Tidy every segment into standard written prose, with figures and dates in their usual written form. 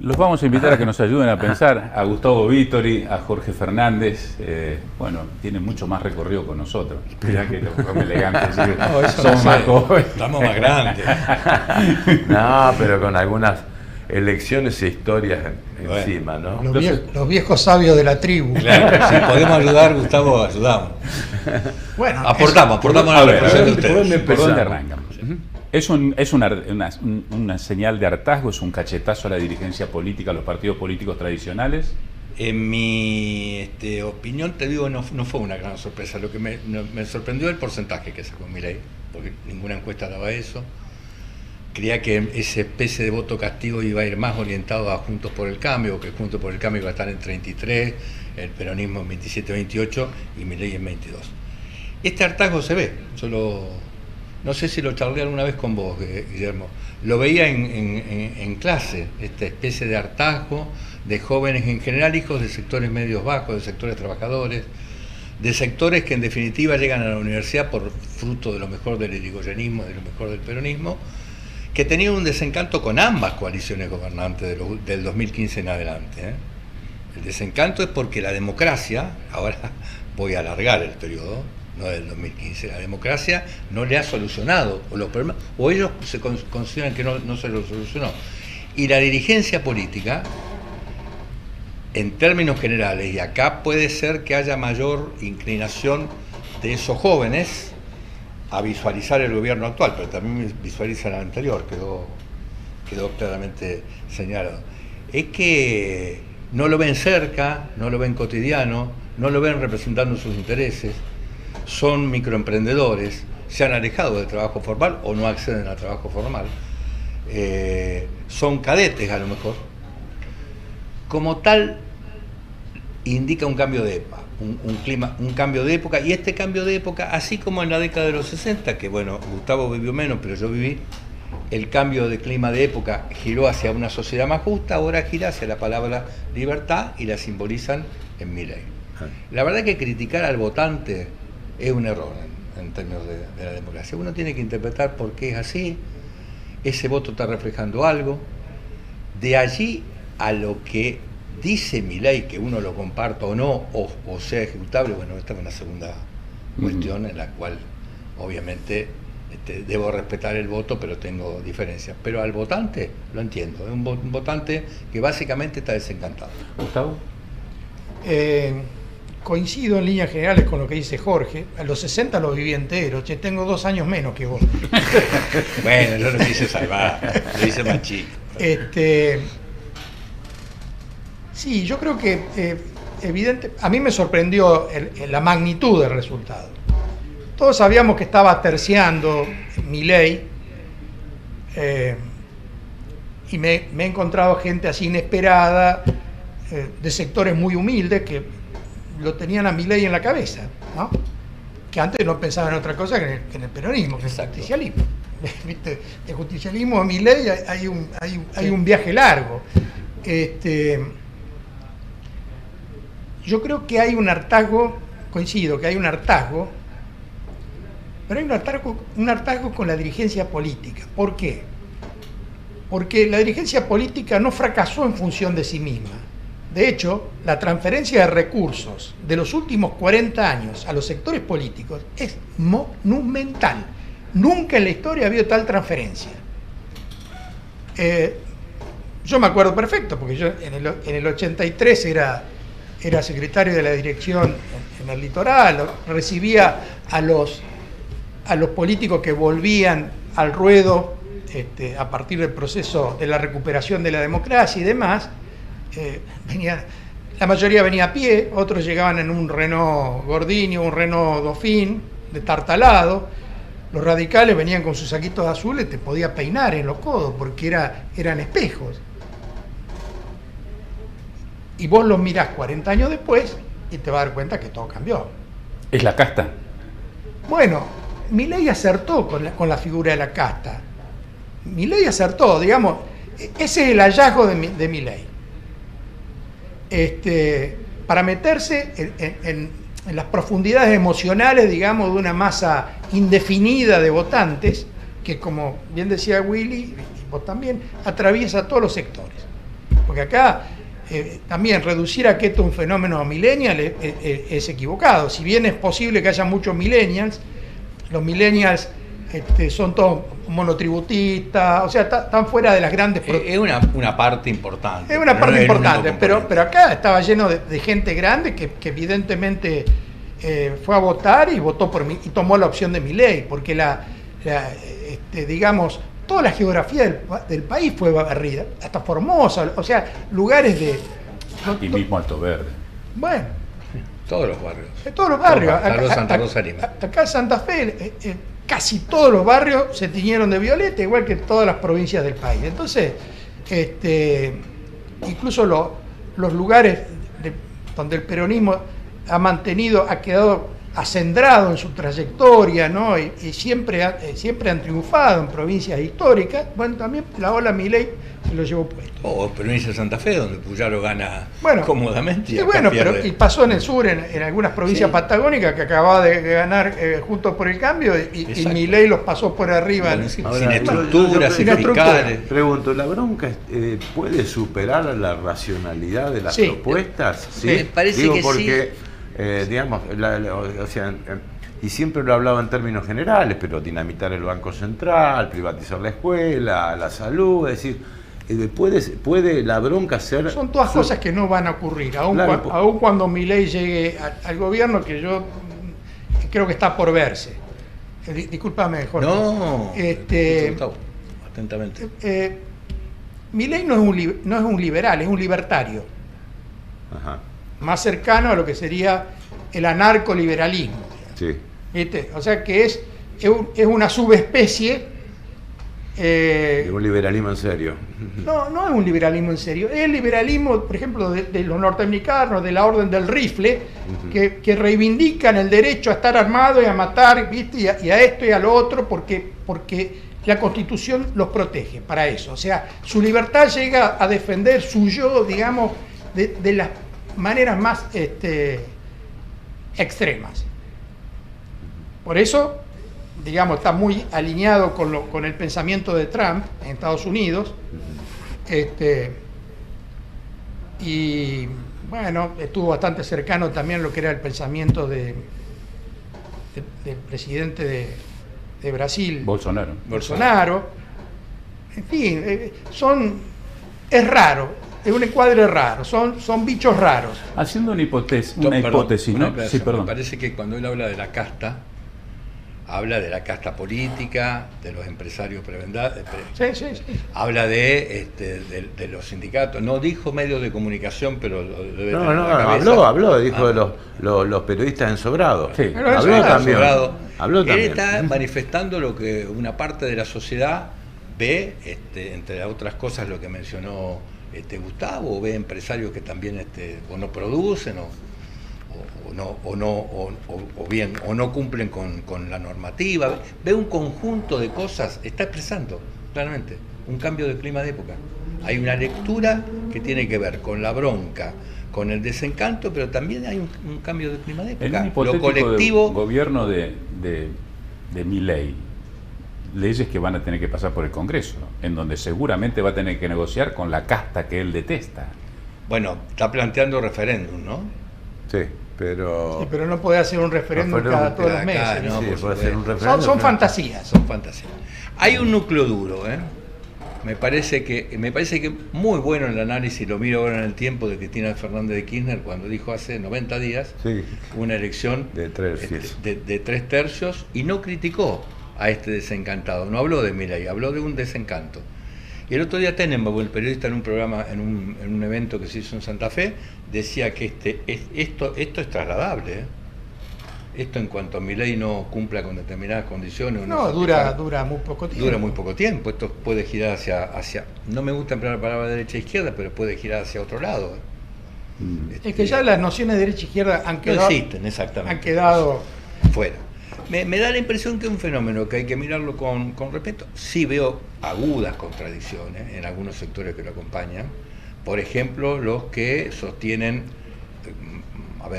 Los vamos a invitar a que nos ayuden a pensar, a Gustavo Vittori, a Jorge Fernández. Bueno, tienen mucho más recorrido con nosotros. Mirá que los son elegantes, no, son más jóvenes. Estamos más grandes. No, pero con algunas elecciones e historias encima, ¿no? Los viejos sabios de la tribu. Claro, si podemos ayudar, Gustavo, ayudamos. Bueno, aportamos a la reflexión de ustedes. ¿Por dónde arrancamos? ¿Es una señal de hartazgo? ¿Es un cachetazo a la dirigencia política, a los partidos políticos tradicionales? En mi opinión, te digo, no fue una gran sorpresa. Lo que me sorprendió el porcentaje que sacó Milei, porque ninguna encuesta daba eso. Creía que esa especie de voto castigo iba a ir más orientado a Juntos por el Cambio, que Juntos por el Cambio iba a estar en 33, el peronismo en 27-28 y Milei en 22. Este hartazgo se ve, no sé si lo charlé alguna vez con vos, Guillermo. Lo veía en clase, esta especie de hartazgo de jóvenes en general, hijos de sectores medios bajos, de sectores trabajadores, de sectores que en definitiva llegan a la universidad por fruto de lo mejor del irigoyenismo, de lo mejor del peronismo, que tenían un desencanto con ambas coaliciones gobernantes del 2015 en adelante. El desencanto es porque la democracia, ahora voy a alargar el periodo, no del 2015, la democracia no le ha solucionado los problemas, o ellos se consideran que no se lo solucionó. Y la dirigencia política, en términos generales, y acá puede ser que haya mayor inclinación de esos jóvenes a visualizar el gobierno actual, pero también visualiza el anterior, quedó claramente señalado. Es que no lo ven cerca, no lo ven cotidiano, no lo ven representando sus intereses, son microemprendedores, se han alejado del trabajo formal o no acceden al trabajo formal, son cadetes a lo mejor. Como tal, indica un cambio de época, un cambio de época, y este cambio de época, así como en la década de los 60, que bueno, Gustavo vivió menos, pero yo viví, el cambio de clima de época giró hacia una sociedad más justa, ahora gira hacia la palabra libertad y la simbolizan en Milei. La verdad que criticar al votante es un error en términos de la democracia. Uno tiene que interpretar por qué es así, ese voto está reflejando algo, de allí a lo que dice Milei, que uno lo comparta o no, o sea ejecutable, bueno, esta es una segunda cuestión en la cual obviamente debo respetar el voto, pero tengo diferencias. Pero al votante lo entiendo, es un votante que básicamente está desencantado. ¿Gustavo? Coincido en líneas generales con lo que dice Jorge. A los 60 lo viví entero, tengo 2 años menos que vos. Bueno, yo lo quise salvar, lo hice más chico. Sí, yo creo que a mí me sorprendió la magnitud del resultado. Todos sabíamos que estaba terciando Milei, y me he encontrado gente así inesperada, de sectores muy humildes que lo tenían a Milei en la cabeza, ¿no? Que antes no pensaban en otra cosa que en el peronismo, que en el justicialismo. ¿Viste? El justicialismo a Milei hay un viaje largo. Yo creo que hay un hartazgo, coincido que hay un hartazgo, pero hay un hartazgo con la dirigencia política. ¿Por qué? Porque la dirigencia política no fracasó en función de sí misma. De hecho, la transferencia de recursos de los últimos 40 años a los sectores políticos es monumental. Nunca en la historia ha habido tal transferencia. Yo me acuerdo perfecto, porque yo en el 83 era secretario de la dirección en el litoral, recibía a los políticos que volvían al ruedo a partir del proceso de la recuperación de la democracia y demás. La mayoría venía a pie, otros llegaban en un Renault Gordini o un Renault Dauphine de tartalado. Los radicales venían con sus saquitos azules, te podía peinar en los codos porque eran espejos. Y vos los mirás 40 años después y te vas a dar cuenta que todo cambió. ¿Es la casta? Bueno, Milei acertó con la figura de la casta. Milei acertó, digamos, ese es el hallazgo de Milei. Para meterse en las profundidades emocionales, digamos, de una masa indefinida de votantes que, como bien decía Willy, y vos también, atraviesa todos los sectores. Porque acá también reducir a que esto es un fenómeno millennial es equivocado. Si bien es posible que haya muchos millennials, los millennials son todos monotributistas, o sea, están fuera de las grandes... Es una parte importante. Es una parte importante, pero acá estaba lleno de gente grande que evidentemente fue a votar y votó por mí y tomó la opción de Milei, porque digamos, toda la geografía del país fue barrida, hasta Formosa, o sea, lugares de... Y mismo Alto Verde. Bueno. Todos los barrios. Todos los barrios. Santa Rosa, Lima. Acá en Santa Fe, casi todos los barrios se tiñeron de violeta, igual que todas las provincias del país. Entonces, incluso los lugares donde el peronismo ha quedado acendrado en su trayectoria, ¿no? Y siempre han triunfado en provincias históricas. Bueno, también la ola Milei se lo llevó puesto. O provincia de Santa Fe, donde Puyaro gana cómodamente. Y bueno, y pasó en el sur, en algunas provincias patagónicas, que acababa de ganar Juntos por el Cambio, y Milei los pasó por arriba. Bueno, sin estructuras, sin fiscales. Pregunto, ¿la bronca puede superar la racionalidad de las propuestas? Sí, me parece que porque, digamos, o sea, y siempre lo hablaba en términos generales, pero dinamitar el Banco Central, privatizar la escuela, la salud, es decir, ¿puede la bronca ser...? Son todas cosas que no van a ocurrir, aun cuando Milei llegue al gobierno, que yo creo que está por verse. Discúlpame, Jorge. No, atentamente. Milei no es un liberal, es un libertario. Ajá. Más cercano a lo que sería el anarcoliberalismo. Sí. ¿Viste? O sea que es una subespecie de un liberalismo en serio. No es un liberalismo en serio. Es el liberalismo, por ejemplo, de los norteamericanos, de la orden del rifle, que reivindican el derecho a estar armado y a matar, ¿viste? Y a esto y a lo otro, porque la Constitución los protege para eso. O sea, su libertad llega a defender su yo, digamos, de las maneras más extremas. Por eso, digamos, está muy alineado con el pensamiento de Trump en Estados Unidos. Y bueno, estuvo bastante cercano también a lo que era el pensamiento del presidente de Brasil, Bolsonaro. En fin, es raro, es un encuadre raro, son bichos raros. Haciendo una hipótesis, ¿no? Sí, perdón. Me parece que cuando él habla de la casta, habla de la casta política, de los empresarios sí. Habla de los sindicatos. No dijo medios de comunicación, pero habló, dijo de los periodistas ensobrados. Sí. Habló también. Él está manifestando lo que una parte de la sociedad ve, entre otras cosas lo que mencionó Gustavo, ve empresarios que también o no producen o no cumplen con la normativa, ve un conjunto de cosas, está expresando claramente un cambio de clima de época. Hay una lectura que tiene que ver con la bronca, con el desencanto, pero también hay un cambio de clima de época. En un hipotético lo colectivo, gobierno de Milei, leyes que van a tener que pasar por el Congreso, en donde seguramente va a tener que negociar con la casta que él detesta. Bueno, está planteando referéndum, ¿no? Sí, pero no puede hacer un referéndum cada todos los meses. No, puede hacer un referéndum. Son fantasías. Son fantasías. Hay un núcleo duro, Me parece que muy bueno el análisis, lo miro ahora en el tiempo, de Cristina Fernández de Kirchner, cuando dijo hace 90 días una elección de 3 tercios, y no criticó a este desencantado, no habló de Milei, habló de un desencanto. Y el otro día Tenenbaum, el periodista, en un programa, en un evento que se hizo en Santa Fe, decía que esto es trasladable, Esto en cuanto a Milei no cumpla con determinadas condiciones. Dura muy poco tiempo. Dura muy poco tiempo. Esto puede girar hacia no me gusta emplear la palabra derecha e izquierda, pero puede girar hacia otro lado. Es que ya las nociones de derecha e izquierda han quedado, no existen, exactamente. Han quedado fuera. Me da la impresión que es un fenómeno que hay que mirarlo con respeto. Sí veo agudas contradicciones en algunos sectores que lo acompañan. Por ejemplo, los que sostienen,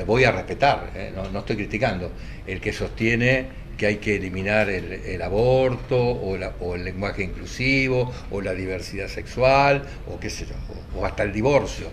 voy a respetar, no estoy criticando, el que sostiene que hay que eliminar el aborto o el lenguaje inclusivo o la diversidad sexual o qué sé yo, o hasta el divorcio.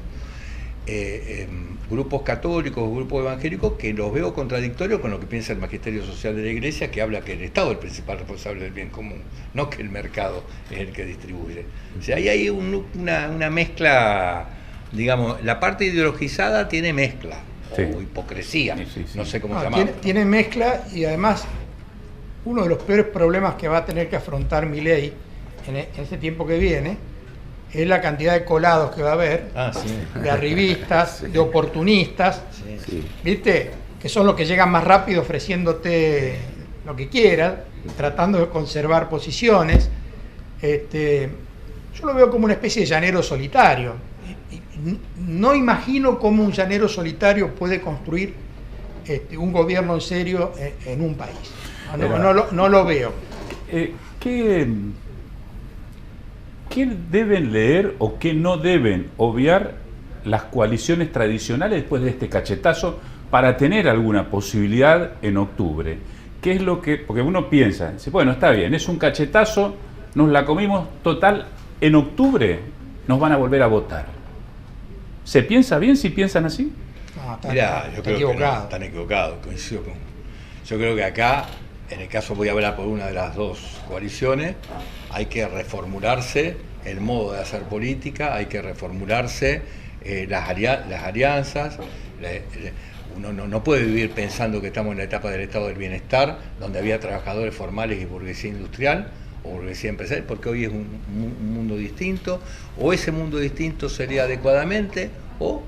Grupos católicos, grupos evangélicos, que los veo contradictorios con lo que piensa el magisterio social de la Iglesia, que habla que el Estado es el principal responsable del bien común, no que el mercado es el que distribuye. O sea, ahí hay una mezcla, digamos, la parte ideologizada tiene mezcla, sí, o hipocresía, sí. No sé cómo No, llamarlo. tiene mezcla, y además uno de los peores problemas que va a tener que afrontar Milei en ese tiempo que viene es la cantidad de colados que va a haber, de arribistas, de oportunistas, Sí. ¿viste? Que son los que llegan más rápido ofreciéndote lo que quieras, tratando de conservar posiciones. Yo lo veo como una especie de llanero solitario. No imagino cómo un llanero solitario puede construir un gobierno en serio en un país. No lo veo. ¿Qué deben leer o qué no deben obviar las coaliciones tradicionales después de este cachetazo para tener alguna posibilidad en octubre? ¿Qué es lo que...? Porque uno piensa, dice, bueno, está bien, es un cachetazo, nos la comimos, total, en octubre nos van a volver a votar. ¿Se piensa bien si piensan así? No, Mirá, yo creo equivocado. que no, están equivocados, coincido con... Yo creo que acá, en el caso voy a hablar por una de las dos coaliciones, hay que reformularse el modo de hacer política, hay que reformularse las alianzas. Uno no puede vivir pensando que estamos en la etapa del estado del bienestar, donde había trabajadores formales y burguesía industrial o burguesía empresarial, porque hoy es un mundo distinto, o ese mundo distinto sería adecuadamente, o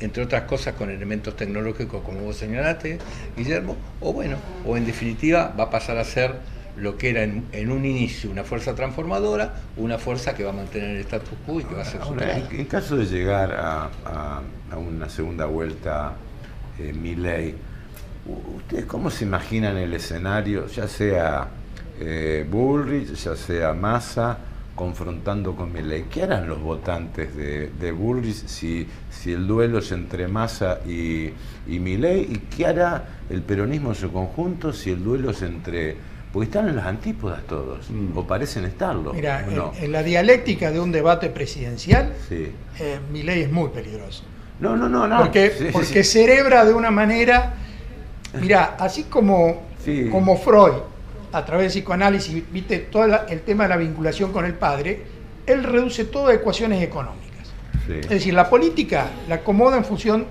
entre otras cosas con elementos tecnológicos como vos señalaste, Guillermo, o en definitiva va a pasar a ser lo que era en un inicio una fuerza transformadora, una fuerza que va a mantener el status quo y que va a ser Ahora, en caso de llegar a una segunda vuelta, Milei, ¿ustedes cómo se imaginan el escenario, ya sea Bullrich, ya sea Massa, confrontando con Milei? ¿Qué harán los votantes de Bullrich si el duelo es entre Massa y Milei? ¿Y qué hará el peronismo en su conjunto si el duelo es entre...? Porque están en las antípodas todos, o parecen estarlo. Mira, no. en la dialéctica de un debate presidencial, Sí. Milei es muy peligroso. No. Porque cerebra de una manera, mira, así como Freud, a través del psicoanálisis, viste todo el tema de la vinculación con el padre, él reduce todo a ecuaciones económicas. Sí. Es decir, la política la acomoda en función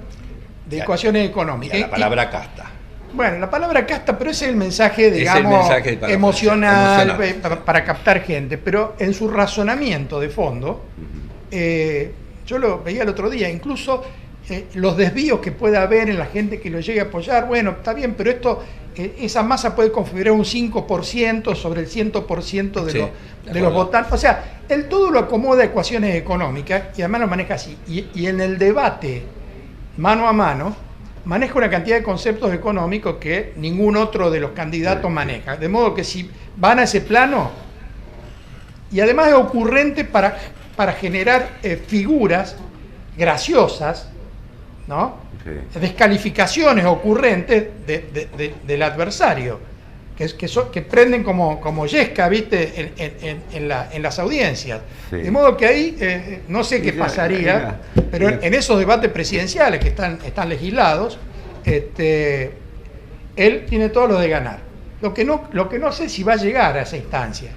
de ecuaciones económicas. Y la palabra casta. Bueno, la palabra casta, pero ese es el mensaje, digamos, mensaje emocional. Para captar gente. Pero en su razonamiento de fondo, yo lo veía el otro día, incluso los desvíos que pueda haber en la gente que lo llegue a apoyar, bueno, está bien, pero esa masa puede configurar un 5% sobre el 100% de los votantes. O sea, él todo lo acomoda a ecuaciones económicas y además lo maneja así. Y en el debate, mano a mano, maneja una cantidad de conceptos económicos que ningún otro de los candidatos maneja. De modo que si van a ese plano, y además es ocurrente para generar figuras graciosas, ¿no? Sí. Descalificaciones ocurrentes del adversario, que prenden como yesca, ¿viste? En las audiencias. Sí. De modo que ahí, no sé qué pasaría, pero en esos debates presidenciales que están legislados, él tiene todo lo de ganar. Lo que no sé si va a llegar a esa instancia.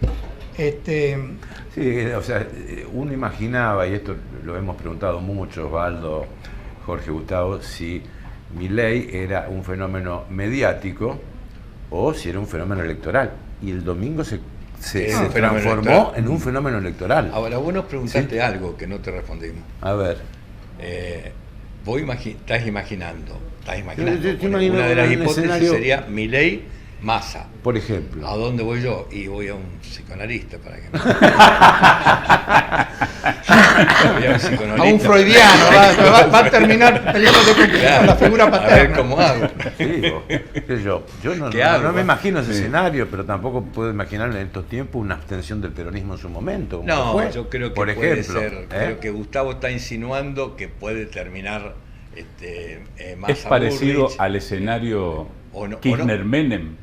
Sí, o sea, uno imaginaba, y esto lo hemos preguntado mucho, Osvaldo, Jorge, Gustavo, si Milei era un fenómeno mediático o si era un fenómeno electoral. Y el domingo se transformó en un fenómeno electoral. Ahora, vos nos preguntaste algo que no te respondimos. A ver. Vos estás imaginando. Yo una de las hipótesis sería Milei, Massa. Por ejemplo. ¿A dónde voy yo? Y voy a un psicoanalista para que a un freudiano, va a terminar peleándote con la figura paterna. A ver cómo hago. Sí, yo no me imagino ese escenario, pero tampoco puedo imaginar en estos tiempos una abstención del peronismo en su momento. No, yo creo que puede ser. Creo que Gustavo está insinuando que puede terminar Massa. Es parecido Bullrich, al escenario Kirchner-Menem.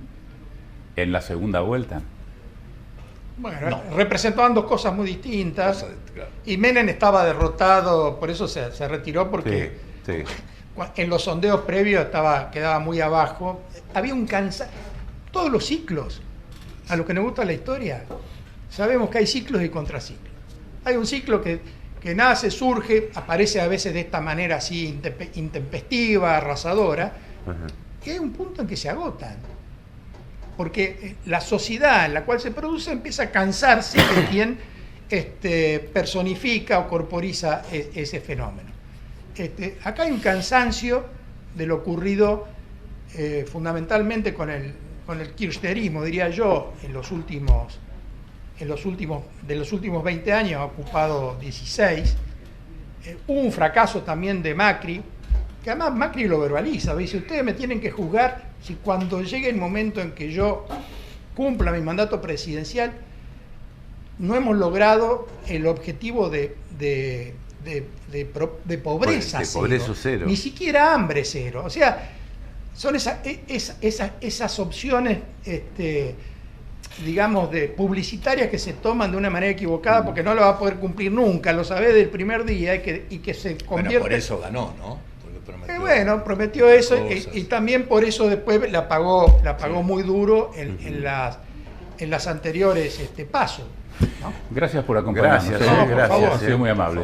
en la segunda vuelta? Bueno, No. representaban dos cosas muy distintas. Claro. Y Menem estaba derrotado, por eso se retiró, porque Sí, sí. en los sondeos previos quedaba muy abajo. Había un cansancio. Todos los ciclos, a los que nos gusta la historia, sabemos que hay ciclos y contraciclos. Hay un ciclo que nace, surge, aparece a veces de esta manera así intempestiva, arrasadora, y hay un punto en que se agotan. Porque la sociedad en la cual se produce empieza a cansarse de quien personifica o corporiza ese fenómeno. Acá hay un cansancio de lo ocurrido fundamentalmente con el kirchnerismo, diría yo, de los últimos 20 años, ha ocupado 16. Hubo un fracaso también de Macri, que además Macri lo verbaliza, dice: ustedes me tienen que juzgar si cuando llegue el momento en que yo cumpla mi mandato presidencial no hemos logrado el objetivo de pobreza, De pobreza cero. ni siquiera hambre cero. O sea, son esas opciones, digamos, publicitarias que se toman de una manera equivocada porque no lo va a poder cumplir nunca, lo sabe del primer día y que se convierte... Bueno, por eso ganó, ¿no? Porque prometió, prometió eso cosas. y también por eso después la pagó muy duro en las anteriores pasos, ¿no? Gracias por acompañarnos. Gracias, ¿eh? gracias. Han sido muy amables.